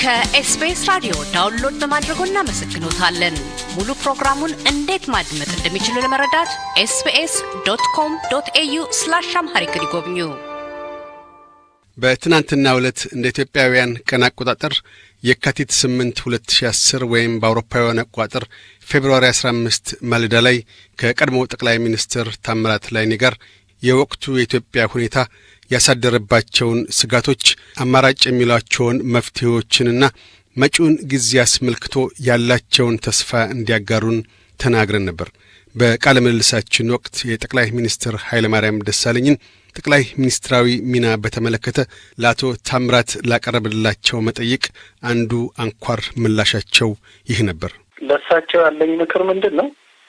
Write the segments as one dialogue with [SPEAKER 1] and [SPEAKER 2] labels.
[SPEAKER 1] ከኤስቢኤስ ራዲዮ ዳውንሎድ በማድረጎ እናመሰግኖታለን። ሙሉ ፕሮግራሙን እንዴት ማድመጥ እንደሚችሉ ለመረዳት sbs.com.au/amharic ይጎብኙ።
[SPEAKER 2] በትናንትናው ዕለት እንደ ኢትዮጵያውያን ቀን አቆጣጠር የካቲት 8 2010 ወይም በአውሮፓውያን አቆጣጠር ፌብሩዋሪ 15 ማለዳ ላይ ከቀድሞ ጠቅላይ ሚኒስትር ታምራት ላይኔ ጋር የወቅቱ የኢትዮጵያ ሁኔታ ያሳደረባቸውን ስጋቶች አማራጭ የሚሏቸውን መፍትሄዎችንና መጪውን ጊዜ አስመልክቶ ያላቸውን ተስፋ እንዲያጋሩን ተናግረን ነበር። በቃለ ምልልሳችን ወቅት የጠቅላይ ሚኒስትር ኃይለማርያም ደሳለኝን ጠቅላይ ሚኒስትራዊ ሚና በተመለከተ ለአቶ ታምራት ላቀረብላቸው መጠይቅ አንዱ አንኳር ምላሻቸው ይህ ነበር።
[SPEAKER 3] ለሳቸው ያለኝ ምክር ምንድነው?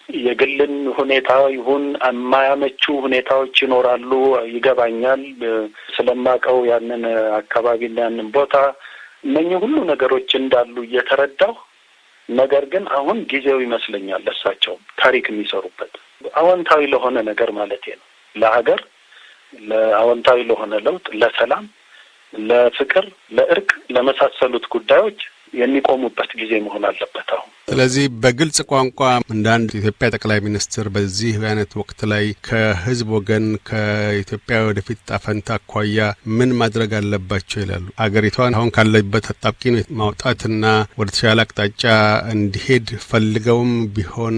[SPEAKER 3] የግልን ሁኔታ ይሁን የማያመቹ ሁኔታዎች ይኖራሉ፣ ይገባኛል። ስለማቀው ያንን አካባቢና ያንን ቦታ እነኚህ ሁሉ ነገሮች እንዳሉ እየተረዳሁ፣ ነገር ግን አሁን ጊዜው ይመስለኛል ለሳቸው ታሪክ የሚሰሩበት አዎንታዊ ለሆነ ነገር ማለት ነው። ለሀገር ለአዎንታዊ ለሆነ ለውጥ፣ ለሰላም፣ ለፍቅር፣ ለእርቅ፣ ለመሳሰሉት ጉዳዮች የሚቆሙበት ጊዜ መሆን አለበት አሁን።
[SPEAKER 2] ስለዚህ በግልጽ ቋንቋ እንደ አንድ የኢትዮጵያ ጠቅላይ ሚኒስትር በዚህ አይነት ወቅት ላይ ከህዝብ ወገን ከኢትዮጵያ ወደፊት ጣፈንታ አኳያ ምን ማድረግ አለባቸው ይላሉ? ሀገሪቷን አሁን ካለበት አጣብቂኝ ማውጣትና ወደ ተሻለ አቅጣጫ እንዲሄድ ፈልገውም ቢሆን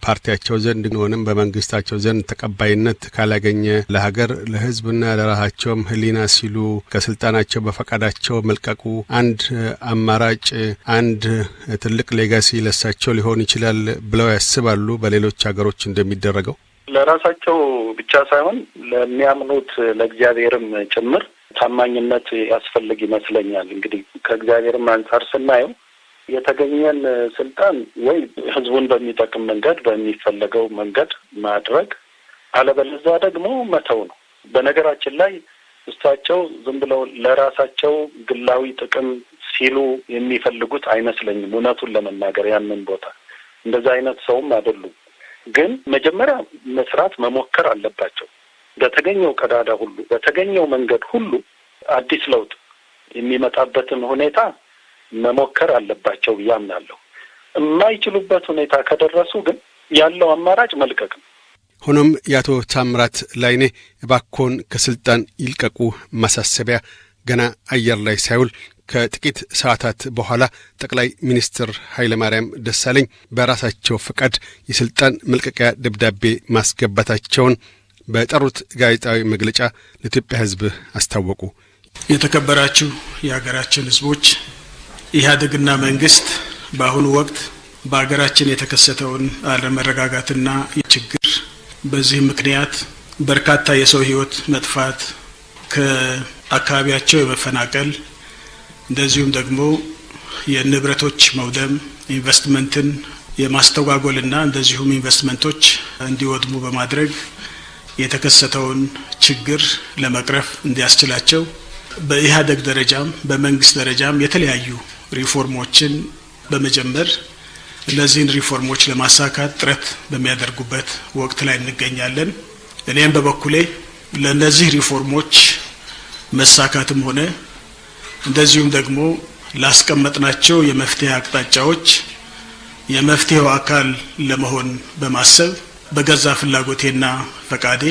[SPEAKER 2] ፓርቲያቸው ዘንድ ሆነም በመንግስታቸው ዘንድ ተቀባይነት ካላገኘ ለሀገር ለህዝብና ለራሳቸውም ህሊና ሲሉ ከስልጣናቸው በፈቃዳቸው መልቀቁ አንድ አማራጭ አንድ ትልቅ ሌጋሲ ለሳቸው ሊሆን ይችላል ብለው ያስባሉ? በሌሎች ሀገሮች እንደሚደረገው
[SPEAKER 3] ለራሳቸው ብቻ ሳይሆን ለሚያምኑት ለእግዚአብሔርም ጭምር ታማኝነት ያስፈልግ ይመስለኛል። እንግዲህ ከእግዚአብሔርም አንጻር ስናየው የተገኘን ስልጣን ወይ ህዝቡን በሚጠቅም መንገድ በሚፈለገው መንገድ ማድረግ፣ አለበለዚያ ደግሞ መተው ነው። በነገራችን ላይ እሳቸው ዝም ብለው ለራሳቸው ግላዊ ጥቅም ሲሉ የሚፈልጉት አይመስለኝም። እውነቱን ለመናገር ያንን ቦታ እንደዛ አይነት ሰውም አይደሉም። ግን መጀመሪያ መስራት መሞከር አለባቸው። በተገኘው ቀዳዳ ሁሉ በተገኘው መንገድ ሁሉ አዲስ ለውጥ የሚመጣበትን ሁኔታ መሞከር አለባቸው ያምናለሁ። የማይችሉበት ሁኔታ ከደረሱ ግን ያለው አማራጭ መልቀቅ ነው።
[SPEAKER 2] ሆኖም የአቶ ታምራት ላይኔ እባክዎን ከስልጣን ይልቀቁ ማሳሰቢያ ገና አየር ላይ ሳይውል ከጥቂት ሰዓታት በኋላ ጠቅላይ ሚኒስትር ኃይለማርያም ደሳለኝ በራሳቸው ፈቃድ የስልጣን መልቀቂያ ደብዳቤ ማስገባታቸውን በጠሩት ጋዜጣዊ መግለጫ ለኢትዮጵያ ሕዝብ አስታወቁ።
[SPEAKER 4] የተከበራችሁ የሀገራችን ሕዝቦች፣ ኢህአዴግና መንግስት በአሁኑ ወቅት በሀገራችን የተከሰተውን አለመረጋጋትና ችግር፣ በዚህ ምክንያት በርካታ የሰው ህይወት መጥፋት፣ ከአካባቢያቸው የመፈናቀል እንደዚሁም ደግሞ የንብረቶች መውደም፣ ኢንቨስትመንትን የማስተጓጎልና እንደዚሁም ኢንቨስትመንቶች እንዲወድሙ በማድረግ የተከሰተውን ችግር ለመቅረፍ እንዲያስችላቸው በኢህአዴግ ደረጃም በመንግስት ደረጃም የተለያዩ ሪፎርሞችን በመጀመር እነዚህን ሪፎርሞች ለማሳካት ጥረት በሚያደርጉበት ወቅት ላይ እንገኛለን። እኔም በበኩሌ ለእነዚህ ሪፎርሞች መሳካትም ሆነ እንደዚሁም ደግሞ ላስቀመጥናቸው የመፍትሄ አቅጣጫዎች የመፍትሄው አካል ለመሆን በማሰብ በገዛ ፍላጎቴና ፈቃዴ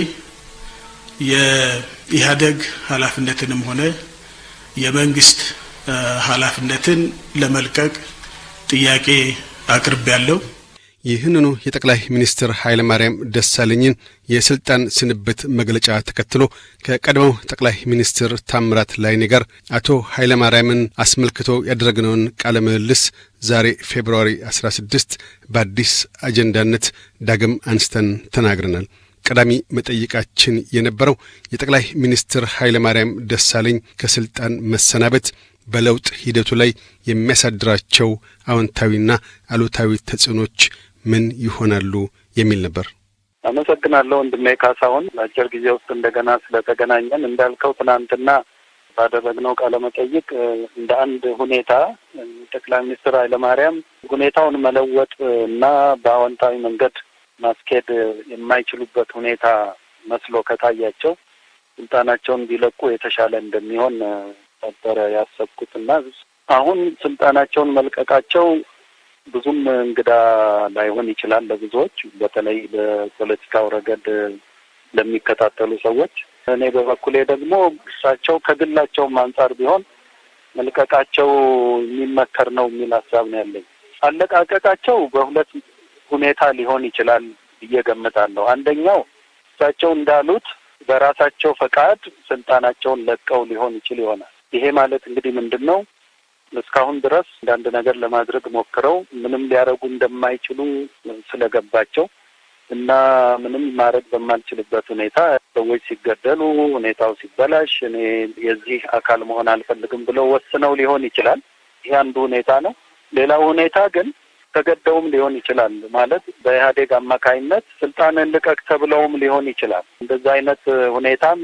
[SPEAKER 4] የኢህአዴግ ኃላፊነትንም ሆነ የመንግስት ኃላፊነትን ለመልቀቅ ጥያቄ አቅርቤያለሁ።
[SPEAKER 2] ይህንኑ የጠቅላይ ሚኒስትር ኃይለማርያም ደሳለኝን የስልጣን ስንብት መግለጫ ተከትሎ ከቀድሞው ጠቅላይ ሚኒስትር ታምራት ላይኔ ጋር አቶ ኃይለማርያምን አስመልክቶ ያደረግነውን ቃለ ምልልስ ዛሬ ፌብሩዋሪ 16 በአዲስ አጀንዳነት ዳግም አንስተን ተናግረናል። ቀዳሚ መጠይቃችን የነበረው የጠቅላይ ሚኒስትር ኃይለማርያም ደሳለኝ ከስልጣን መሰናበት በለውጥ ሂደቱ ላይ የሚያሳድራቸው አዎንታዊና አሉታዊ ተጽዕኖች ምን ይሆናሉ የሚል ነበር።
[SPEAKER 3] አመሰግናለሁ ወንድሜ ካሳሁን። አጭር ጊዜ ውስጥ እንደገና ስለተገናኘን እንዳልከው ትናንትና ባደረግነው ቃለ መጠይቅ እንደ አንድ ሁኔታ ጠቅላይ ሚኒስትር ኃይለማርያም ሁኔታውን መለወጥ እና በአዎንታዊ መንገድ ማስኬድ የማይችሉበት ሁኔታ መስሎ ከታያቸው ስልጣናቸውን ቢለቁ የተሻለ እንደሚሆን ነበረ ያሰብኩትና አሁን ስልጣናቸውን መልቀቃቸው ብዙም እንግዳ ላይሆን ይችላል ለብዙዎች፣ በተለይ በፖለቲካው ረገድ ለሚከታተሉ ሰዎች። እኔ በበኩሌ ደግሞ እሳቸው ከግላቸው አንፃር ቢሆን መልቀቃቸው የሚመከር ነው የሚል ሀሳብ ነው ያለኝ። አለቃቀቃቸው በሁለት ሁኔታ ሊሆን ይችላል ብዬ ገምታለሁ። አንደኛው እሳቸው እንዳሉት በራሳቸው ፈቃድ ስልጣናቸውን ለቀው ሊሆን ይችል ይሆናል። ይሄ ማለት እንግዲህ ምንድነው? እስካሁን ድረስ አንዳንድ ነገር ለማድረግ ሞክረው ምንም ሊያረጉ እንደማይችሉ ስለገባቸው እና ምንም ማድረግ በማልችልበት ሁኔታ ሰዎች ሲገደሉ፣ ሁኔታው ሲበላሽ እኔ የዚህ አካል መሆን አልፈልግም ብለው ወስነው ሊሆን ይችላል። ይሄ አንዱ ሁኔታ ነው። ሌላው ሁኔታ ግን ተገደውም ሊሆን ይችላል። ማለት በኢህአዴግ አማካይነት ስልጣንን ልቀቅ ተብለውም ሊሆን ይችላል። እንደዛ አይነት ሁኔታም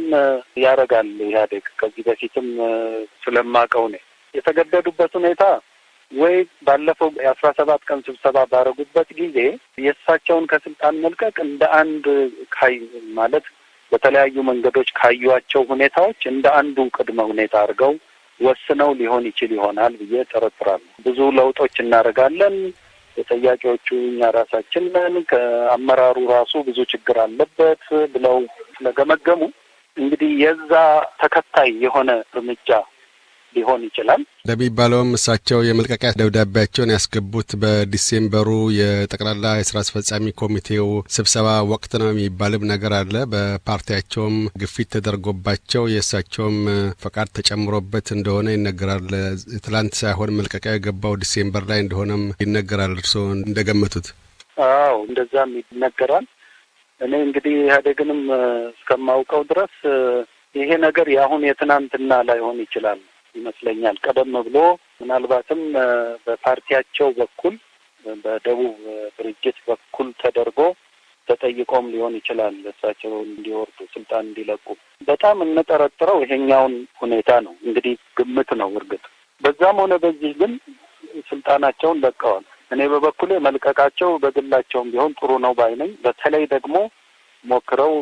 [SPEAKER 3] ያደርጋል ኢህአዴግ። ከዚህ በፊትም ስለማውቀው ነው የተገደዱበት ሁኔታ ወይ ባለፈው የ17 ቀን ስብሰባ ባረጉበት ጊዜ የእሳቸውን ከስልጣን መልቀቅ እንደ አንድ ማለት በተለያዩ መንገዶች ካዩዋቸው ሁኔታዎች እንደ አንዱ ቅድመ ሁኔታ አድርገው ወስነው ሊሆን ይችል ይሆናል ብዬ ጠረጥራለሁ። ብዙ ለውጦች እናደርጋለን፣ ተጠያቂዎቹ እኛ ራሳችን ነን፣ ከአመራሩ ራሱ ብዙ ችግር አለበት ብለው ስለገመገሙ እንግዲህ የዛ ተከታይ የሆነ እርምጃ ሊሆን ይችላል።
[SPEAKER 2] እንደሚባለውም እሳቸው የመልቀቂያ ደብዳቤያቸውን ያስገቡት በዲሴምበሩ የጠቅላላ የስራ አስፈጻሚ ኮሚቴው ስብሰባ ወቅት ነው የሚባልም ነገር አለ። በፓርቲያቸውም ግፊት ተደርጎባቸው የእሳቸውም ፈቃድ ተጨምሮበት እንደሆነ ይነገራል። ትላንት ሳይሆን መልቀቂያ የገባው ዲሴምበር ላይ እንደሆነም ይነገራል። እርስዎ እንደገመቱት?
[SPEAKER 3] አዎ እንደዛም ይነገራል። እኔ እንግዲህ ኢህአዴግንም እስከማውቀው ድረስ ይሄ ነገር የአሁን የትናንትና ላይሆን ይችላል ይመስለኛል። ቀደም ብሎ ምናልባትም በፓርቲያቸው በኩል በደቡብ ድርጅት በኩል ተደርጎ ተጠይቆም ሊሆን ይችላል እሳቸው እንዲወርዱ ስልጣን እንዲለቁ። በጣም እንጠረጥረው ይሄኛውን ሁኔታ ነው። እንግዲህ ግምት ነው እርግጥ። በዛም ሆነ በዚህ ግን ስልጣናቸውን ለቀዋል። እኔ በበኩሌ መልቀቃቸው በግላቸውም ቢሆን ጥሩ ነው ባይነኝ። በተለይ ደግሞ ሞክረው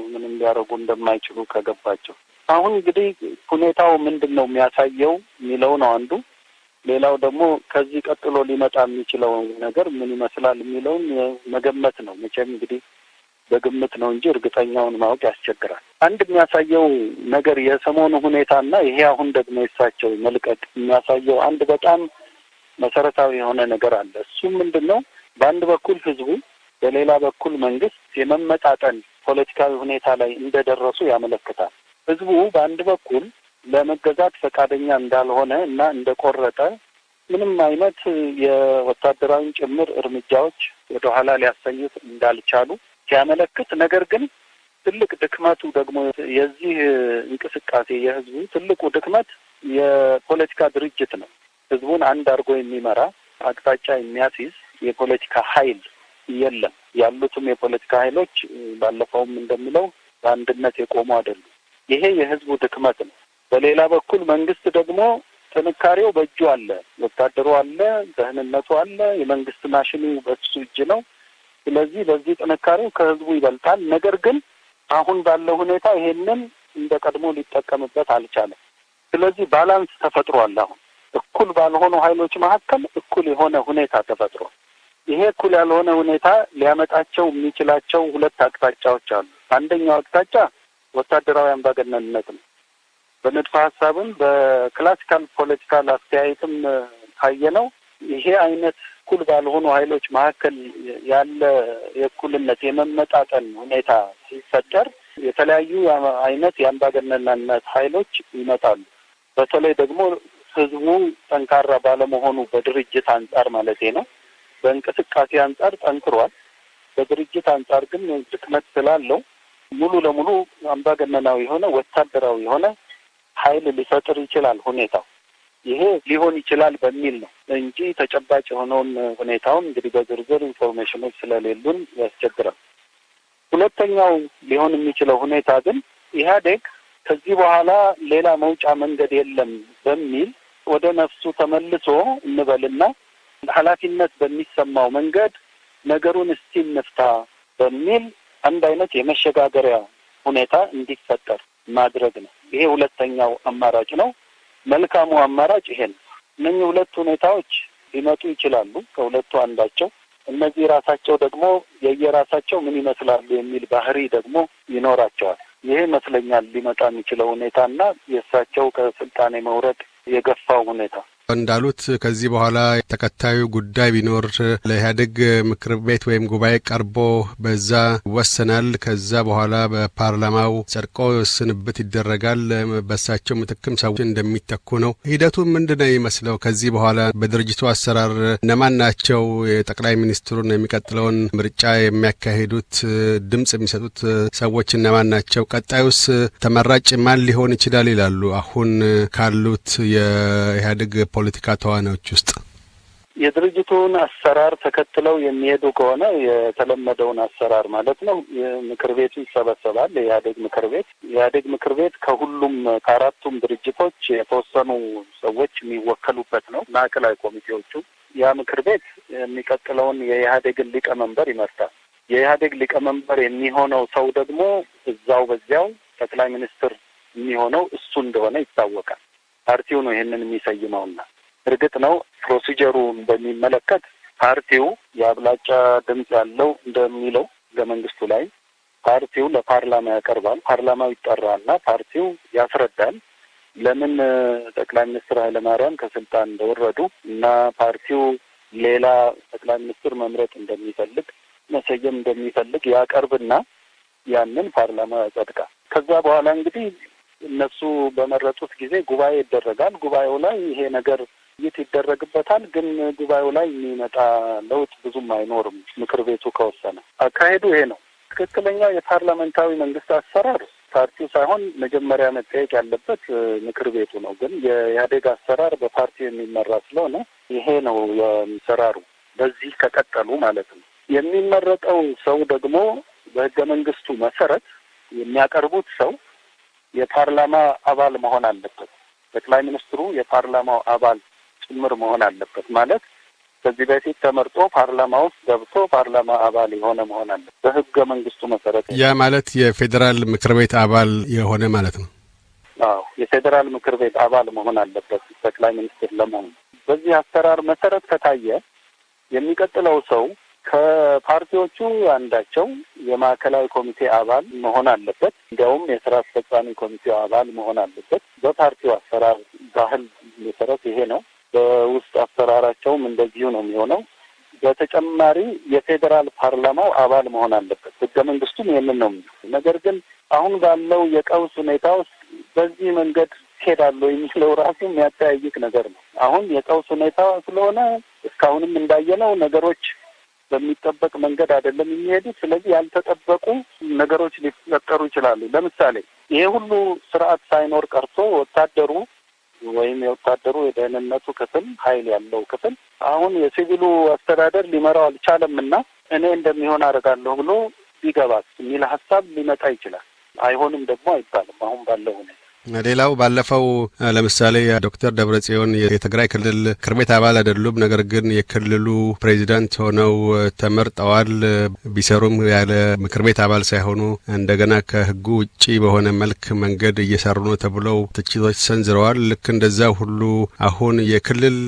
[SPEAKER 3] ምንም ሊያደርጉ እንደማይችሉ ከገባቸው አሁን እንግዲህ ሁኔታው ምንድን ነው የሚያሳየው የሚለው ነው አንዱ። ሌላው ደግሞ ከዚህ ቀጥሎ ሊመጣ የሚችለው ነገር ምን ይመስላል የሚለውን መገመት ነው። መቼም እንግዲህ በግምት ነው እንጂ እርግጠኛውን ማወቅ ያስቸግራል። አንድ የሚያሳየው ነገር የሰሞኑ ሁኔታና ይሄ አሁን ደግሞ የሳቸው መልቀቅ የሚያሳየው አንድ በጣም መሰረታዊ የሆነ ነገር አለ። እሱም ምንድን ነው? በአንድ በኩል ህዝቡ፣ በሌላ በኩል መንግስት የመመጣጠን ፖለቲካዊ ሁኔታ ላይ እንደደረሱ ያመለክታል። ህዝቡ በአንድ በኩል ለመገዛት ፈቃደኛ እንዳልሆነ እና እንደቆረጠ ምንም አይነት የወታደራዊ ጭምር እርምጃዎች ወደ ኋላ ሊያሰኙት እንዳልቻሉ ሲያመለክት፣ ነገር ግን ትልቅ ድክመቱ ደግሞ የዚህ እንቅስቃሴ የህዝቡ ትልቁ ድክመት የፖለቲካ ድርጅት ነው። ህዝቡን አንድ አድርጎ የሚመራ አቅጣጫ የሚያስይዝ የፖለቲካ ኃይል የለም። ያሉትም የፖለቲካ ኃይሎች ባለፈውም እንደሚለው በአንድነት የቆሙ አይደሉም። ይሄ የህዝቡ ድክመት ነው። በሌላ በኩል መንግስት ደግሞ ጥንካሬው በእጁ አለ። ወታደሩ አለ፣ ደህንነቱ አለ፣ የመንግስት ማሽኑ በሱ እጅ ነው። ስለዚህ በዚህ ጥንካሬው ከህዝቡ ይበልጣል። ነገር ግን አሁን ባለው ሁኔታ ይሄንን እንደ ቀድሞ ሊጠቀምበት አልቻለም። ስለዚህ ባላንስ ተፈጥሯል። አሁን እኩል ባልሆኑ ኃይሎች መካከል እኩል የሆነ ሁኔታ ተፈጥሯል። ይሄ እኩል ያልሆነ ሁኔታ ሊያመጣቸው የሚችላቸው ሁለት አቅጣጫዎች አሉ። አንደኛው አቅጣጫ ወታደራዊ አምባገነንነት ነው። በንድፈ ሀሳብም በክላሲካል ፖለቲካል አስተያየትም ካየነው ይሄ አይነት እኩል ባልሆኑ ኃይሎች መካከል ያለ የእኩልነት የመመጣጠን ሁኔታ ሲፈጠር የተለያዩ አይነት የአምባገነንነት ኃይሎች ይመጣሉ። በተለይ ደግሞ ህዝቡ ጠንካራ ባለመሆኑ በድርጅት አንጻር ማለት ነው። በእንቅስቃሴ አንጻር ጠንክሯል። በድርጅት አንጻር ግን ድክመት ስላለው ሙሉ ለሙሉ አምባገነናዊ የሆነ ወታደራዊ የሆነ ኃይል ሊፈጥር ይችላል ሁኔታው። ይሄ ሊሆን ይችላል በሚል ነው እንጂ ተጨባጭ የሆነውን ሁኔታውን እንግዲህ በዝርዝር ኢንፎርሜሽኖች ስለሌሉን ያስቸግራል። ሁለተኛው ሊሆን የሚችለው ሁኔታ ግን ኢህአዴግ ከዚህ በኋላ ሌላ መውጫ መንገድ የለም በሚል ወደ ነፍሱ ተመልሶ እንበልና ኃላፊነት በሚሰማው መንገድ ነገሩን እስቲ እንፍታ በሚል አንድ አይነት የመሸጋገሪያ ሁኔታ እንዲፈጠር ማድረግ ነው። ይሄ ሁለተኛው አማራጭ ነው። መልካሙ አማራጭ ይሄ ነው። እነዚህ ሁለት ሁኔታዎች ሊመጡ ይችላሉ ከሁለቱ አንዳቸው። እነዚህ ራሳቸው ደግሞ የየራሳቸው ምን ይመስላሉ የሚል ባህሪ ደግሞ ይኖራቸዋል። ይሄ መስለኛል ሊመጣ የሚችለው ሁኔታና የእሳቸው ከስልጣን መውረድ የገፋው ሁኔታ።
[SPEAKER 2] እንዳሉት ከዚህ በኋላ ተከታዩ ጉዳይ ቢኖር ለኢህአዴግ ምክር ቤት ወይም ጉባኤ ቀርቦ በዛ ወሰናል። ከዛ በኋላ በፓርላማው ጸድቆ ስንብት ይደረጋል። በሳቸው ምትክም ሰዎች እንደሚተኩ ነው። ሂደቱ ምንድነው ይመስለው? ከዚህ በኋላ በድርጅቱ አሰራር እነማን ናቸው የጠቅላይ ሚኒስትሩን የሚቀጥለውን ምርጫ የሚያካሂዱት? ድምጽ የሚሰጡት ሰዎች እነማን ናቸው? ቀጣዩስ ተመራጭ ማን ሊሆን ይችላል ይላሉ? አሁን ካሉት የኢህአዴግ ፖለቲካ ተዋናዮች ውስጥ
[SPEAKER 3] የድርጅቱን አሰራር ተከትለው የሚሄዱ ከሆነ የተለመደውን አሰራር ማለት ነው። ምክር ቤቱ ይሰበሰባል። የኢህአዴግ ምክር ቤት ከሁሉም ከአራቱም ድርጅቶች የተወሰኑ ሰዎች የሚወከሉበት ነው። ማዕከላዊ ኮሚቴዎቹ ያ ምክር ቤት የሚቀጥለውን የኢህአዴግን ሊቀመንበር ይመርጣል። የኢህአዴግ ሊቀመንበር የሚሆነው ሰው ደግሞ እዛው በዚያው ጠቅላይ ሚኒስትር የሚሆነው እሱ እንደሆነ ይታወቃል። ፓርቲው ነው ይሄንን የሚሰይመውና እርግጥ ነው ፕሮሲጀሩን በሚመለከት ፓርቲው የአብላጫ ድምጽ ያለው እንደሚለው በመንግስቱ ላይ ፓርቲው ለፓርላማ ያቀርባል። ፓርላማው ይጠራና ፓርቲው ያስረዳል ለምን ጠቅላይ ሚኒስትር ኃይለማርያም ከስልጣን እንደወረዱ እና ፓርቲው ሌላ ጠቅላይ ሚኒስትር መምረጥ እንደሚፈልግ መሰየም እንደሚፈልግ ያቀርብና ያንን ፓርላማ ያጸድቃል። ከዛ በኋላ እንግዲህ እነሱ በመረጡት ጊዜ ጉባኤ ይደረጋል። ጉባኤው ላይ ይሄ ነገር ይደረግበታል። ግን ጉባኤው ላይ የሚመጣ ለውጥ ብዙም አይኖርም። ምክር ቤቱ ከወሰነ አካሄዱ ይሄ ነው። ትክክለኛው የፓርላሜንታዊ መንግስት አሰራር ፓርቲው ሳይሆን መጀመሪያ መጠየቅ ያለበት ምክር ቤቱ ነው። ግን የኢህአዴግ አሰራር በፓርቲው የሚመራ ስለሆነ ይሄ ነው የሚሰራሩ። በዚህ ከቀጠሉ ማለት ነው። የሚመረጠው ሰው ደግሞ በህገ መንግስቱ መሰረት የሚያቀርቡት ሰው የፓርላማ አባል መሆን አለበት። ጠቅላይ ሚኒስትሩ የፓርላማው አባል ጭምር መሆን አለበት ማለት ከዚህ በፊት ተመርጦ ፓርላማ ውስጥ ገብቶ ፓርላማ አባል የሆነ መሆን አለበት በህገ መንግስቱ መሰረት።
[SPEAKER 2] ያ ማለት የፌዴራል ምክር ቤት አባል የሆነ ማለት ነው።
[SPEAKER 3] አዎ፣ የፌዴራል ምክር ቤት አባል መሆን አለበት ጠቅላይ ሚኒስትር ለመሆን። በዚህ አሰራር መሰረት ከታየ የሚቀጥለው ሰው ከፓርቲዎቹ አንዳቸው የማዕከላዊ ኮሚቴ አባል መሆን አለበት። እንዲያውም የስራ አስፈጻሚ ኮሚቴው አባል መሆን አለበት። በፓርቲው አሰራር ባህል መሰረት ይሄ ነው። በውስጥ አሰራራቸውም እንደዚሁ ነው የሚሆነው። በተጨማሪ የፌዴራል ፓርላማው አባል መሆን አለበት። ህገ መንግስቱም ይሄንን ነው። ነገር ግን አሁን ባለው የቀውስ ሁኔታ ውስጥ በዚህ መንገድ ሄዳለሁ የሚለው ራሱ የሚያጠያይቅ ነገር ነው። አሁን የቀውስ ሁኔታ ስለሆነ እስካሁንም እንዳየነው ነገሮች በሚጠበቅ መንገድ አይደለም የሚሄዱት። ስለዚህ ያልተጠበቁ ነገሮች ሊፈጠሩ ይችላሉ። ለምሳሌ ይሄ ሁሉ ስርዓት ሳይኖር ቀርቶ ወታደሩ ወይም የወታደሩ የደህንነቱ ክፍል ኃይል ያለው ክፍል አሁን የሲቪሉ አስተዳደር ሊመራው አልቻለምና እኔ እንደሚሆን አደርጋለሁ ብሎ ቢገባስ የሚል ሀሳብ ሊመጣ ይችላል። አይሆንም ደግሞ አይባልም አሁን ባለው ሁኔታ።
[SPEAKER 2] ሌላው ባለፈው ለምሳሌ ዶክተር ደብረጽዮን የትግራይ ክልል ምክር ቤት አባል አይደሉም። ነገር ግን የክልሉ ፕሬዚዳንት ሆነው ተመርጠዋል። ቢሰሩም ያለ ምክር ቤት አባል ሳይሆኑ እንደገና ከህጉ ውጪ በሆነ መልክ መንገድ እየሰሩ ነው ተብለው ትችቶች ሰንዝረዋል። ልክ እንደዛ ሁሉ አሁን የክልል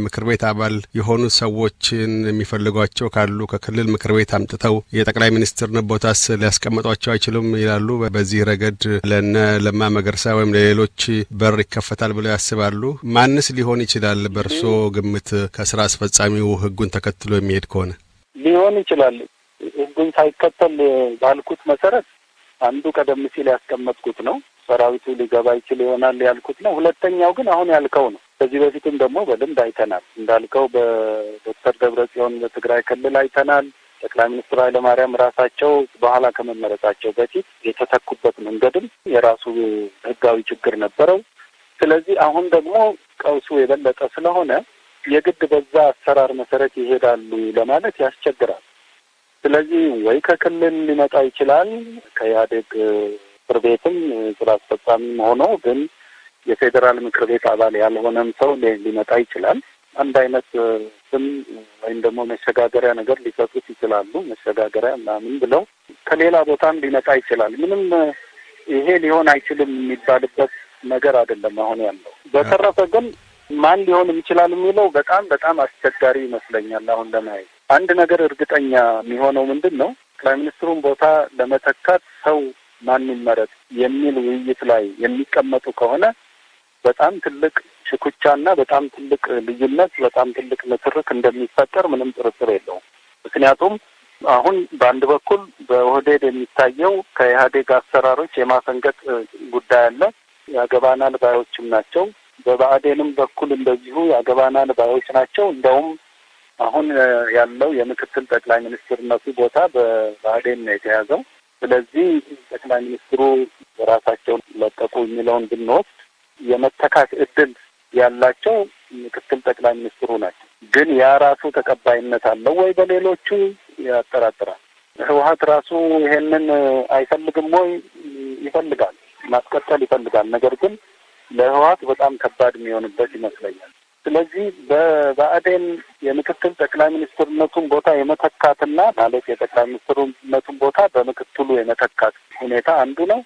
[SPEAKER 2] ምክር ቤት አባል የሆኑ ሰዎችን የሚፈልጓቸው ካሉ ከክልል ምክር ቤት አምጥተው የጠቅላይ ሚኒስትር ቦታስ ሊያስቀምጧቸው አይችሉም ይላሉ። በዚህ ረገድ ለነ ለማ መገርሳ ወይም ለሌሎች በር ይከፈታል ብለው ያስባሉ? ማንስ ሊሆን ይችላል በእርሶ ግምት ከስራ አስፈጻሚው ህጉን ተከትሎ የሚሄድ ከሆነ?
[SPEAKER 3] ሊሆን ይችላል ህጉን ሳይከተል ባልኩት መሰረት አንዱ ቀደም ሲል ያስቀመጥኩት ነው። ሰራዊቱ ሊገባ ይችል ይሆናል ያልኩት ነው። ሁለተኛው ግን አሁን ያልከው ነው። ከዚህ በፊትም ደግሞ በልምድ አይተናል። እንዳልከው በዶክተር ደብረጽዮን በትግራይ ክልል አይተናል። ጠቅላይ ሚኒስትር ኃይለማርያም ራሳቸው በኋላ ከመመረጣቸው በፊት የተተኩበት መንገድም የራሱ ህጋዊ ችግር ነበረው። ስለዚህ አሁን ደግሞ ቀውሱ የበለጠ ስለሆነ የግድ በዛ አሰራር መሰረት ይሄዳሉ ለማለት ያስቸግራል። ስለዚህ ወይ ከክልል ሊመጣ ይችላል ከኢህአዴግ ምክር ቤትም ስራ አስፈጻሚም ሆኖ ግን የፌዴራል ምክር ቤት አባል ያልሆነም ሰው ሊመጣ ይችላል። አንድ አይነት ስም ወይም ደግሞ መሸጋገሪያ ነገር ሊሰጡት ይችላሉ። መሸጋገሪያ ምናምን ብለው ከሌላ ቦታም ሊመጣ ይችላል። ምንም ይሄ ሊሆን አይችልም የሚባልበት ነገር አይደለም አሁን ያለው። በተረፈ ግን ማን ሊሆን ይችላል የሚለው በጣም አስቸጋሪ ይመስለኛል አሁን ለማየት። አንድ ነገር እርግጠኛ የሚሆነው ምንድነው ጠቅላይ ሚኒስትሩን ቦታ ለመተካት ሰው ማን ይመረጥ የሚል ውይይት ላይ የሚቀመጡ ከሆነ በጣም ትልቅ ሽኩቻና በጣም ትልቅ ልዩነት፣ በጣም ትልቅ ንትርክ እንደሚፈጠር ምንም ጥርጥር የለውም። ምክንያቱም አሁን በአንድ በኩል በኦህዴድ የሚታየው ከኢህአዴግ አሰራሮች የማፈንገጥ ጉዳይ አለ። ያገባናል ባዮችም ናቸው። በብአዴንም በኩል እንደዚሁ ያገባናል ባዮች ናቸው። እንደውም አሁን ያለው የምክትል ጠቅላይ ሚኒስትርነቱ ቦታ በብአዴን ነው የተያዘው። ስለዚህ ጠቅላይ ሚኒስትሩ በራሳቸው ለቀቁ የሚለውን ብንወስድ የመተካት እድል ያላቸው ምክትል ጠቅላይ ሚኒስትሩ ናቸው። ግን ያ ራሱ ተቀባይነት አለው ወይ በሌሎቹ ያጠራጥራል። ህወሓት ራሱ ይሄንን አይፈልግም ወይ? ይፈልጋል፣ ማስቀጠል ይፈልጋል። ነገር ግን ለህወሓት በጣም ከባድ የሚሆንበት ይመስለኛል። ስለዚህ በብአዴን የምክትል ጠቅላይ ሚኒስትርነቱን ቦታ የመተካትና ማለት የጠቅላይ ሚኒስትርነቱን ቦታ በምክትሉ የመተካት ሁኔታ አንዱ ነው።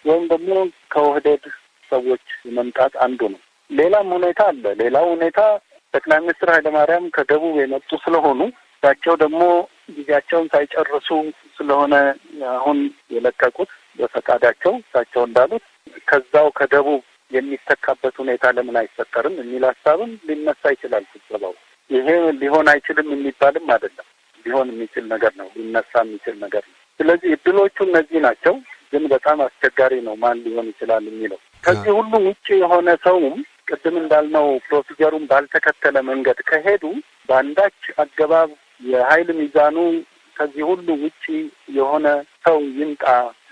[SPEAKER 3] ወይም ደግሞ ከኦህዴድ ሰዎች መምጣት አንዱ ነው። ሌላም ሁኔታ አለ። ሌላው ሁኔታ ጠቅላይ ሚኒስትር ኃይለማርያም ከደቡብ የመጡ ስለሆኑ እሳቸው ደግሞ ጊዜያቸውን ሳይጨርሱ ስለሆነ አሁን የለቀቁት በፈቃዳቸው እሳቸው እንዳሉት ከዛው ከደቡብ የሚተካበት ሁኔታ ለምን አይፈጠርም የሚል ሀሳብም ሊነሳ ይችላል ስብሰባው። ይሄ ሊሆን አይችልም የሚባልም አይደለም፣ ሊሆን የሚችል ነገር ነው፣ ሊነሳ የሚችል ነገር ነው። ስለዚህ እድሎቹ እነዚህ ናቸው። ግን በጣም አስቸጋሪ ነው ማን ሊሆን ይችላል የሚለው። ከዚህ ሁሉ ውጭ የሆነ ሰውም ቅድም እንዳልነው ፕሮሲጀሩን ባልተከተለ መንገድ ከሄዱ በአንዳች አገባብ የኃይል ሚዛኑ ከዚህ ሁሉ ውጪ የሆነ ሰው ይምጣ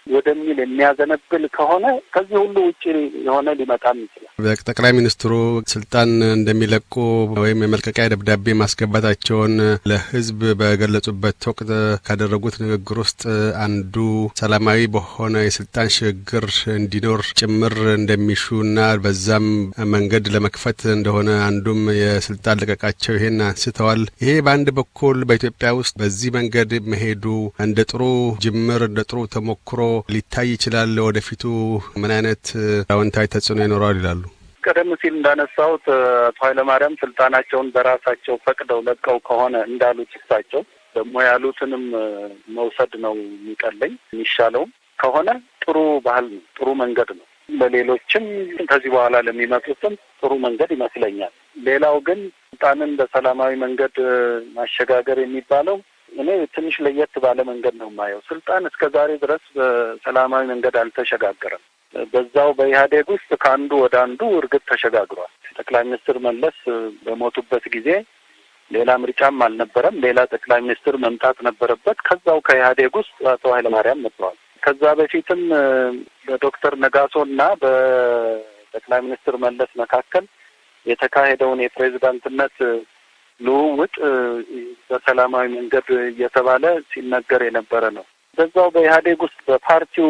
[SPEAKER 3] ወደሚል የሚያዘነብል ከሆነ ከዚህ ሁሉ ውጪ የሆነ ሊመጣም ይችላል።
[SPEAKER 2] በጠቅላይ ሚኒስትሩ ስልጣን እንደሚለቁ ወይም የመልቀቂያ ደብዳቤ ማስገባታቸውን ለሕዝብ በገለጹበት ወቅት ካደረጉት ንግግር ውስጥ አንዱ ሰላማዊ በሆነ የስልጣን ሽግግር እንዲኖር ጭምር እንደሚሹና በዛም መንገድ ለመክፈት እንደሆነ አንዱም የስልጣን ለቀቃቸው ይሄን አንስተዋል። ይሄ በአንድ በኩል በኢትዮጵያ ውስጥ በዚህ መንገድ መሄዱ እንደ ጥሩ ጅምር እንደ ጥሩ ተሞክሮ ሊታይ ይችላል። ወደፊቱ ምን አይነት አዎንታዊ ተጽዕኖ ይኖራል ይላሉ?
[SPEAKER 3] ቀደም ሲል እንዳነሳሁት አቶ ኃይለማርያም ስልጣናቸውን በራሳቸው ፈቅደው ለቀው ከሆነ እንዳሉት እሳቸው ደግሞ ያሉትንም መውሰድ ነው የሚቀለኝ የሚሻለው ከሆነ ጥሩ ባህል ነው፣ ጥሩ መንገድ ነው። ለሌሎችም ከዚህ በኋላ ለሚመጡትም ጥሩ መንገድ ይመስለኛል። ሌላው ግን ስልጣንን በሰላማዊ መንገድ ማሸጋገር የሚባለው እኔ ትንሽ ለየት ባለ መንገድ ነው የማየው። ስልጣን እስከ ዛሬ ድረስ በሰላማዊ መንገድ አልተሸጋገረም። በዛው በኢህአዴግ ውስጥ ከአንዱ ወደ አንዱ እርግጥ ተሸጋግሯል። ጠቅላይ ሚኒስትር መለስ በሞቱበት ጊዜ ሌላ ምርጫም አልነበረም። ሌላ ጠቅላይ ሚኒስትር መምጣት ነበረበት። ከዛው ከኢህአዴግ ውስጥ አቶ ኃይለማርያም መጥተዋል። ከዛ በፊትም በዶክተር ነጋሶና በጠቅላይ ሚኒስትር መለስ መካከል የተካሄደውን የፕሬዝዳንትነት ልውውጥ በሰላማዊ መንገድ እየተባለ ሲነገር የነበረ ነው። በዛው በኢህአዴግ ውስጥ በፓርቲው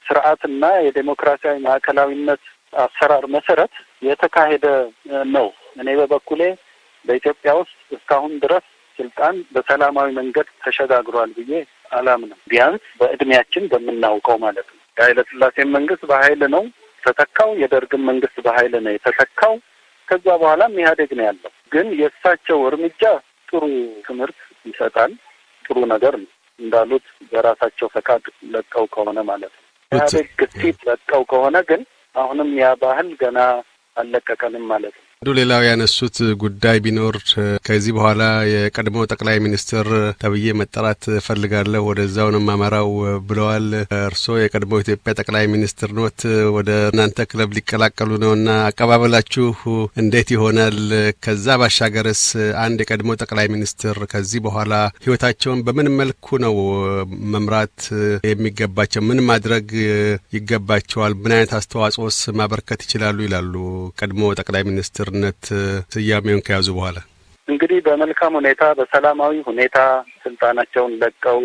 [SPEAKER 3] ስርዓትና የዴሞክራሲያዊ ማዕከላዊነት አሰራር መሰረት የተካሄደ ነው። እኔ በበኩሌ በኢትዮጵያ ውስጥ እስካሁን ድረስ ስልጣን በሰላማዊ መንገድ ተሸጋግሯል ብዬ አላምንም። ቢያንስ በእድሜያችን በምናውቀው ማለት ነው። የኃይለ ሥላሴን መንግስት በኃይል ነው ተተካው፣ የደርግን መንግስት በኃይል ነው የተተካው። ከዛ በኋላም ኢህአዴግ ነው ያለው። ግን የእሳቸው እርምጃ ጥሩ ትምህርት ይሰጣል፣ ጥሩ ነገር ነው። እንዳሉት በራሳቸው ፈቃድ ለቀው ከሆነ ማለት ነው። ኢህአዴግ ግፊት ለቀው ከሆነ ግን አሁንም ያ ባህል ገና አልለቀቀንም ማለት ነው።
[SPEAKER 2] ሌላው ያነሱት ጉዳይ ቢኖር ከዚህ በኋላ የቀድሞ ጠቅላይ ሚኒስትር ተብዬ መጠራት ፈልጋለሁ፣ ወደዛው ነው ማመራው ብለዋል። እርስዎ የቀድሞ ኢትዮጵያ ጠቅላይ ሚኒስትር ኖት፣ ወደ እናንተ ክለብ ሊቀላቀሉ ነውና አቀባበላችሁ እንዴት ይሆናል? ከዛ ባሻገርስ አንድ የቀድሞ ጠቅላይ ሚኒስትር ከዚህ በኋላ ህይወታቸውን በምን መልኩ ነው መምራት የሚገባቸው? ምን ማድረግ ይገባቸዋል? ምን አይነት አስተዋጽኦስ ማበርከት ይችላሉ ይላሉ ቀድሞ ጠቅላይ ሚኒስትር ነት ስያሜውን ከያዙ በኋላ?
[SPEAKER 3] እንግዲህ በመልካም ሁኔታ በሰላማዊ ሁኔታ ስልጣናቸውን ለቀው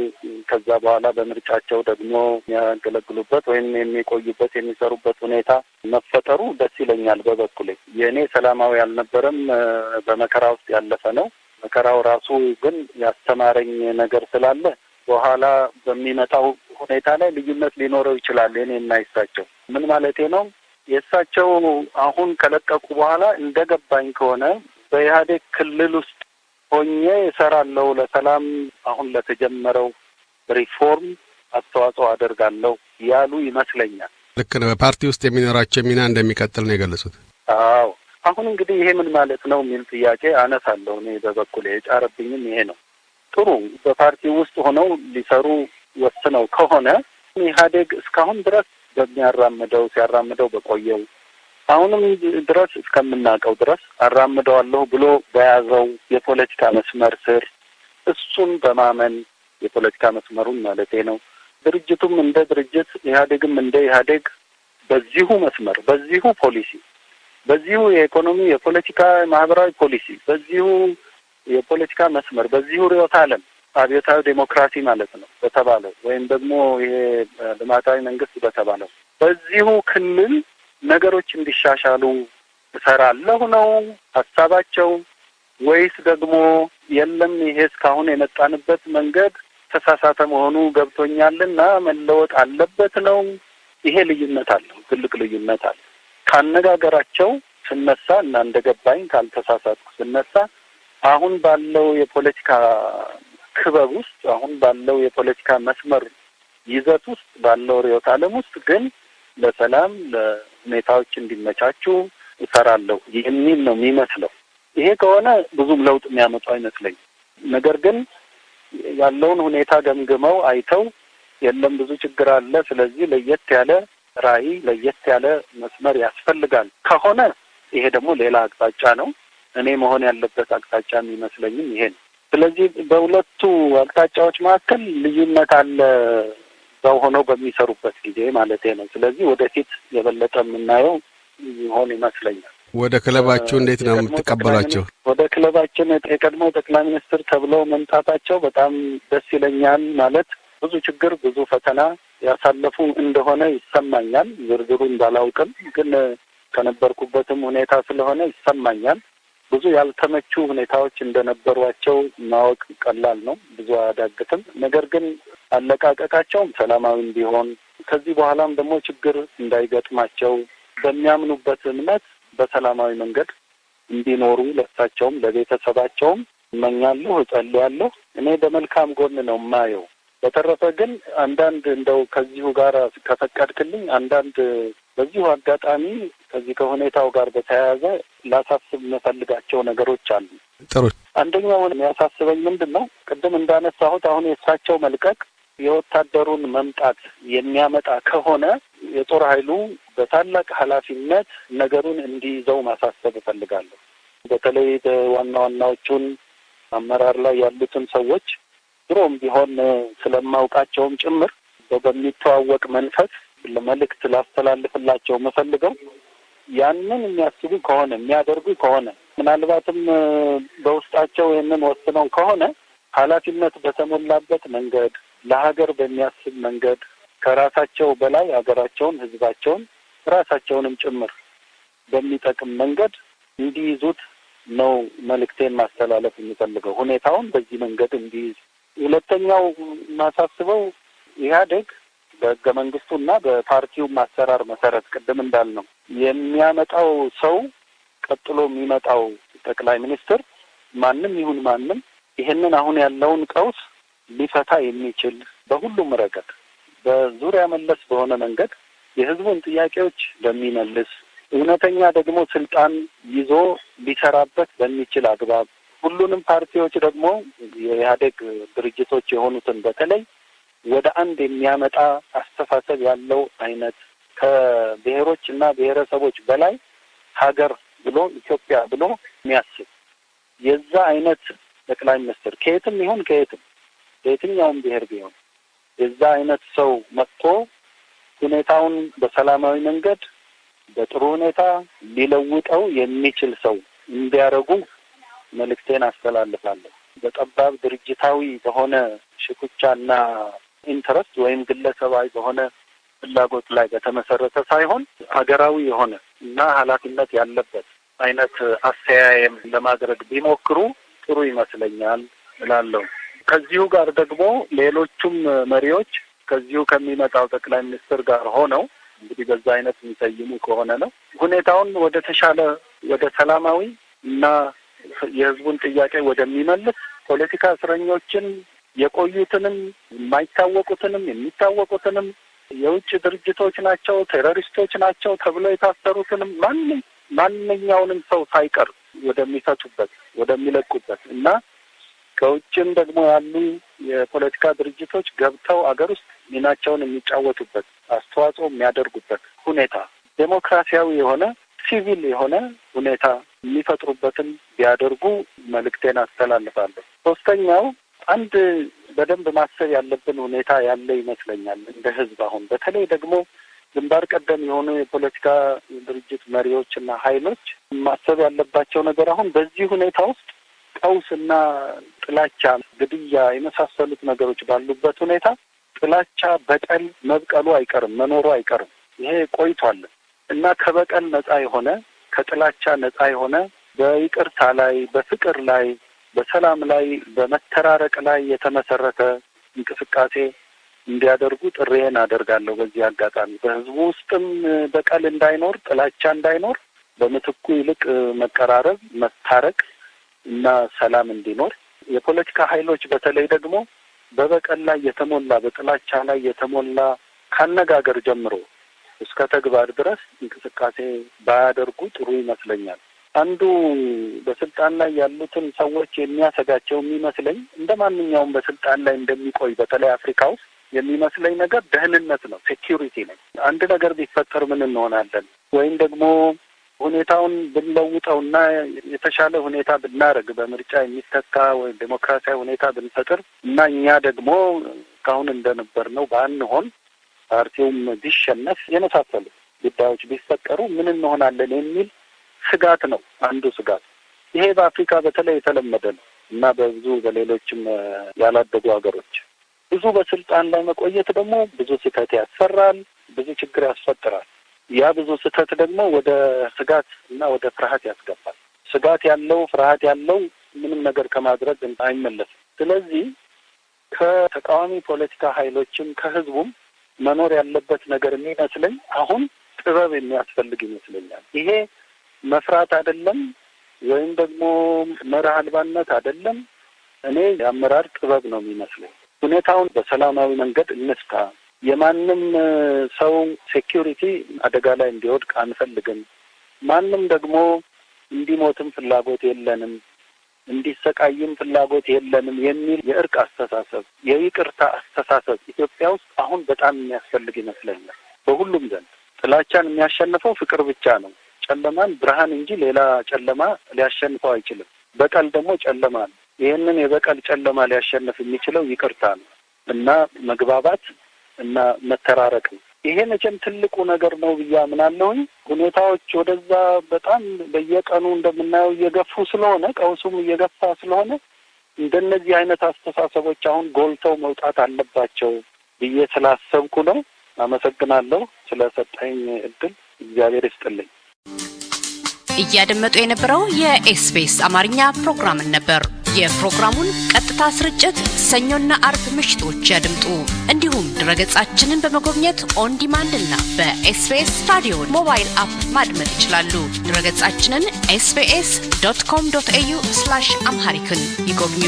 [SPEAKER 3] ከዛ በኋላ በምርጫቸው ደግሞ የሚያገለግሉበት ወይም የሚቆዩበት የሚሰሩበት ሁኔታ መፈጠሩ ደስ ይለኛል። በበኩሌ የእኔ ሰላማዊ አልነበረም፣ በመከራ ውስጥ ያለፈ ነው። መከራው ራሱ ግን ያስተማረኝ ነገር ስላለ በኋላ በሚመጣው ሁኔታ ላይ ልዩነት ሊኖረው ይችላል። እኔ እና እሳቸው ምን ማለቴ ነው? የእሳቸው አሁን ከለቀቁ በኋላ እንደገባኝ ከሆነ በኢህአዴግ ክልል ውስጥ ሆኜ እሰራለሁ፣ ለሰላም አሁን ለተጀመረው ሪፎርም አስተዋጽኦ አደርጋለሁ ያሉ ይመስለኛል።
[SPEAKER 2] ልክ ነው። በፓርቲ ውስጥ የሚኖራቸው ሚና እንደሚቀጥል ነው የገለጹት።
[SPEAKER 3] አዎ አሁን እንግዲህ ይሄ ምን ማለት ነው የሚል ጥያቄ አነሳለሁ። እኔ በበኩሌ የጫረብኝም ይሄ ነው። ጥሩ በፓርቲው ውስጥ ሆነው ሊሰሩ ወስነው ከሆነ ኢህአዴግ እስካሁን ድረስ ሲያራምደው በቆየው አሁንም ድረስ እስከምናውቀው ድረስ አራምደዋለሁ ብሎ በያዘው የፖለቲካ መስመር ስር እሱን በማመን የፖለቲካ መስመሩን ማለቴ ነው ድርጅቱም እንደ ድርጅት ኢህአዴግም እንደ ኢህአዴግ በዚሁ መስመር በዚሁ ፖሊሲ በዚሁ የኢኮኖሚ የፖለቲካ ማህበራዊ ፖሊሲ በዚሁ የፖለቲካ መስመር በዚሁ ርዕዮተ ዓለም አብዮታዊ ዴሞክራሲ ማለት ነው በተባለው ወይም ደግሞ ይሄ ልማታዊ መንግስት በተባለው በዚሁ ክልል ነገሮች እንዲሻሻሉ እሰራለሁ ነው ሀሳባቸው? ወይስ ደግሞ የለም ይሄ እስካሁን የመጣንበት መንገድ ተሳሳተ መሆኑ ገብቶኛልና መለወጥ አለበት ነው? ይሄ ልዩነት አለው፣ ትልቅ ልዩነት አለ። ካነጋገራቸው ስነሳ እና እንደገባኝ ካልተሳሳትኩ ስነሳ አሁን ባለው የፖለቲካ ክበብ ውስጥ አሁን ባለው የፖለቲካ መስመር ይዘት ውስጥ ባለው ርዕዮተ ዓለም ውስጥ ግን ለሰላም ለሁኔታዎች እንዲመቻቹ እሰራለሁ የሚል ነው የሚመስለው። ይሄ ከሆነ ብዙም ለውጥ የሚያመጡ አይመስለኝም። ነገር ግን ያለውን ሁኔታ ገምግመው አይተው የለም ብዙ ችግር አለ፣ ስለዚህ ለየት ያለ ራዕይ ለየት ያለ መስመር ያስፈልጋል ከሆነ ይሄ ደግሞ ሌላ አቅጣጫ ነው። እኔ መሆን ያለበት አቅጣጫ የሚመስለኝም ይሄ ነው። ስለዚህ በሁለቱ አቅጣጫዎች መካከል ልዩነት አለ ሰው ሆነው በሚሰሩበት ጊዜ ማለት ነው። ስለዚህ ወደፊት የበለጠ የምናየው ይሆን ይመስለኛል።
[SPEAKER 2] ወደ ክለባችሁ እንዴት ነው የምትቀበሏቸው?
[SPEAKER 3] ወደ ክለባችን የቀድሞ ጠቅላይ ሚኒስትር ተብለው መምጣታቸው በጣም ደስ ይለኛል። ማለት ብዙ ችግር ብዙ ፈተና ያሳለፉ እንደሆነ ይሰማኛል። ዝርዝሩን ባላውቅም ግን ከነበርኩበትም ሁኔታ ስለሆነ ይሰማኛል። ብዙ ያልተመቹ ሁኔታዎች እንደነበሯቸው ማወቅ ቀላል ነው፣ ብዙ አያዳግትም። ነገር ግን አለቃቀቃቸውም ሰላማዊ እንዲሆን ከዚህ በኋላም ደግሞ ችግር እንዳይገጥማቸው በሚያምኑበት እምነት በሰላማዊ መንገድ እንዲኖሩ ለእሳቸውም ለቤተሰባቸውም እመኛለሁ፣ እጸልያለሁ። እኔ በመልካም ጎን ነው የማየው። በተረፈ ግን አንዳንድ እንደው ከዚሁ ጋር ከፈቀድክልኝ አንዳንድ በዚሁ አጋጣሚ ከዚህ ከሁኔታው ጋር በተያያዘ ላሳስብ የምፈልጋቸው ነገሮች አሉ።
[SPEAKER 2] ጥሩ።
[SPEAKER 3] አንደኛው የሚያሳስበኝ ምንድን ነው? ቅድም እንዳነሳሁት አሁን የእሳቸው መልቀቅ የወታደሩን መምጣት የሚያመጣ ከሆነ የጦር ኃይሉ በታላቅ ኃላፊነት ነገሩን እንዲይዘው ማሳሰብ እፈልጋለሁ። በተለይ ዋና ዋናዎቹን አመራር ላይ ያሉትን ሰዎች ድሮም ቢሆን ስለማውቃቸውም ጭምር በሚተዋወቅ መንፈስ ለመልእክት ላስተላልፍላቸው የምፈልገው ያንን የሚያስቡ ከሆነ የሚያደርጉ ከሆነ ምናልባትም በውስጣቸው ይህንን ወስነው ከሆነ ኃላፊነት በተሞላበት መንገድ ለሀገር በሚያስብ መንገድ ከራሳቸው በላይ ሀገራቸውን፣ ሕዝባቸውን፣ ራሳቸውንም ጭምር በሚጠቅም መንገድ እንዲይዙት ነው መልእክቴን ማስተላለፍ የሚፈልገው። ሁኔታውን በዚህ መንገድ እንዲይዝ። ሁለተኛው ማሳስበው ኢህአዴግ በሕገ መንግስቱና በፓርቲው ማሰራር መሰረት ቅድም እንዳልነው የሚያመጣው ሰው ቀጥሎ የሚመጣው ጠቅላይ ሚኒስትር ማንም ይሁን ማንም ይሄንን አሁን ያለውን ቀውስ ሊፈታ የሚችል በሁሉም ረገድ በዙሪያ መለስ በሆነ መንገድ የህዝቡን ጥያቄዎች በሚመልስ እውነተኛ ደግሞ ስልጣን ይዞ ሊሰራበት በሚችል አግባብ ሁሉንም ፓርቲዎች ደግሞ የኢህአዴግ ድርጅቶች የሆኑትን በተለይ ወደ አንድ የሚያመጣ አስተሳሰብ ያለው አይነት ከብሔሮች እና ብሔረሰቦች በላይ ሀገር ብሎ ኢትዮጵያ ብሎ የሚያስብ የዛ አይነት ጠቅላይ ሚኒስትር ከየትም ይሁን ከየትኛውም ብሔር ቢሆን የዛ አይነት ሰው መጥቶ ሁኔታውን በሰላማዊ መንገድ በጥሩ ሁኔታ ሊለውጠው የሚችል ሰው እንዲያደርጉ መልእክቴን አስተላልፋለሁ። በጠባብ ድርጅታዊ በሆነ ሽኩቻና ኢንተረስት ወይም ግለሰባዊ በሆነ ፍላጎት ላይ በተመሰረተ ሳይሆን ሀገራዊ የሆነ እና ኃላፊነት ያለበት አይነት አስተያየም ለማድረግ ቢሞክሩ ጥሩ ይመስለኛል እላለሁ። ከዚሁ ጋር ደግሞ ሌሎቹም መሪዎች ከዚሁ ከሚመጣው ጠቅላይ ሚኒስትር ጋር ሆነው እንግዲህ በዛ አይነት የሚሰይሙ ከሆነ ነው ሁኔታውን ወደ ተሻለ ወደ ሰላማዊ እና የህዝቡን ጥያቄ ወደሚመልስ ፖለቲካ እስረኞችን የቆዩትንም የማይታወቁትንም የሚታወቁትንም የውጭ ድርጅቶች ናቸው ቴሮሪስቶች ናቸው ተብሎ የታሰሩትንም ማንኛውንም ሰው ሳይቀር ወደሚፈቱበት ወደሚለቁበት እና ከውጭም ደግሞ ያሉ የፖለቲካ ድርጅቶች ገብተው አገር ውስጥ ሚናቸውን የሚጫወቱበት አስተዋጽኦ የሚያደርጉበት ሁኔታ ዴሞክራሲያዊ የሆነ ሲቪል የሆነ ሁኔታ የሚፈጥሩበትን ቢያደርጉ መልእክቴን አስተላልፋለሁ። ሶስተኛው አንድ በደንብ ማሰብ ያለብን ሁኔታ ያለ ይመስለኛል እንደ ህዝብ አሁን በተለይ ደግሞ ግንባር ቀደም የሆኑ የፖለቲካ ድርጅት መሪዎችና ኃይሎች ማሰብ ያለባቸው ነገር አሁን በዚህ ሁኔታ ውስጥ ቀውስና ጥላቻ፣ ግድያ የመሳሰሉት ነገሮች ባሉበት ሁኔታ ጥላቻ በቀል መብቀሉ አይቀርም መኖሩ አይቀርም። ይሄ ቆይቷል እና ከበቀል ነጻ የሆነ ከጥላቻ ነጻ የሆነ በይቅርታ ላይ በፍቅር ላይ በሰላም ላይ በመተራረቅ ላይ የተመሰረተ እንቅስቃሴ እንዲያደርጉ ጥሪዬን አደርጋለሁ። በዚህ አጋጣሚ በህዝቡ ውስጥም በቀል እንዳይኖር ጥላቻ እንዳይኖር በምትኩ ይልቅ መቀራረብ መታረቅ እና ሰላም እንዲኖር የፖለቲካ ኃይሎች በተለይ ደግሞ በበቀል ላይ የተሞላ በጥላቻ ላይ የተሞላ ካነጋገር ጀምሮ እስከ ተግባር ድረስ እንቅስቃሴ ባያደርጉ ጥሩ ይመስለኛል። አንዱ በስልጣን ላይ ያሉትን ሰዎች የሚያሰጋቸው የሚመስለኝ እንደ ማንኛውም በስልጣን ላይ እንደሚቆይ በተለይ አፍሪካ ውስጥ የሚመስለኝ ነገር ደህንነት ነው፣ ሴኪዩሪቲ ነው። አንድ ነገር ቢፈጠር ምን እንሆናለን ወይም ደግሞ ሁኔታውን ብንለውጠውና የተሻለ ሁኔታ ብናረግ በምርጫ የሚተካ ወይም ዴሞክራሲያዊ ሁኔታ ብንፈጥር እና እኛ ደግሞ እስካሁን እንደነበርነው ባንሆን ፓርቲውም ቢሸነፍ የመሳሰሉ ጉዳዮች ቢፈጠሩ ምን እንሆናለን የሚል ስጋት ነው አንዱ ስጋት። ይሄ በአፍሪካ በተለይ የተለመደ ነው እና በብዙ በሌሎችም ያላደጉ ሀገሮች ብዙ በስልጣን ላይ መቆየት ደግሞ ብዙ ስህተት ያሰራል፣ ብዙ ችግር ያስፈጥራል። ያ ብዙ ስህተት ደግሞ ወደ ስጋት እና ወደ ፍርሃት ያስገባል። ስጋት ያለው ፍርሃት ያለው ምንም ነገር ከማድረግ አይመለስም። ስለዚህ ከተቃዋሚ ፖለቲካ ኃይሎችም ከህዝቡም መኖር ያለበት ነገር የሚመስለኝ አሁን ጥበብ የሚያስፈልግ ይመስለኛል። ይሄ መፍራት አይደለም ወይም ደግሞ መርህ አልባነት አይደለም። እኔ የአመራር ጥበብ ነው የሚመስለኝ። ሁኔታውን በሰላማዊ መንገድ እንፍታ። የማንም ሰው ሴኪዩሪቲ አደጋ ላይ እንዲወድቅ አንፈልግም። ማንም ደግሞ እንዲሞትም ፍላጎት የለንም፣ እንዲሰቃይም ፍላጎት የለንም የሚል የእርቅ አስተሳሰብ፣ የይቅርታ አስተሳሰብ ኢትዮጵያ ውስጥ አሁን በጣም የሚያስፈልግ ይመስለኛል። በሁሉም ዘንድ ጥላቻን የሚያሸንፈው ፍቅር ብቻ ነው። ጨለማን ብርሃን እንጂ ሌላ ጨለማ ሊያሸንፈው አይችልም። በቀል ደግሞ ጨለማ ነው። ይህንን የበቀል ጨለማ ሊያሸንፍ የሚችለው ይቅርታ ነው እና መግባባት እና መተራረቅ ነው። ይሄ መቼም ትልቁ ነገር ነው ብዬ አምናለሁኝ። ሁኔታዎች ወደዛ በጣም በየቀኑ እንደምናየው እየገፉ ስለሆነ ቀውሱም እየገፋ ስለሆነ እንደነዚህ አይነት አስተሳሰቦች አሁን ጎልተው መውጣት አለባቸው ብዬ ስላሰብኩ ነው። አመሰግናለሁ ስለሰጠኝ እድል። እግዚአብሔር ይስጥልኝ።
[SPEAKER 1] እያደመጡ የነበረው የኤስቢኤስ አማርኛ ፕሮግራምን ነበር። የፕሮግራሙን ቀጥታ ስርጭት ሰኞና አርብ ምሽቶች ያድምጡ። እንዲሁም ድረገጻችንን በመጎብኘት ኦን ዲማንድ እና በኤስቢኤስ ራዲዮ ሞባይል አፕ ማድመጥ ይችላሉ። ድረገጻችንን sbs.com.au/amharican ይጎብኙ።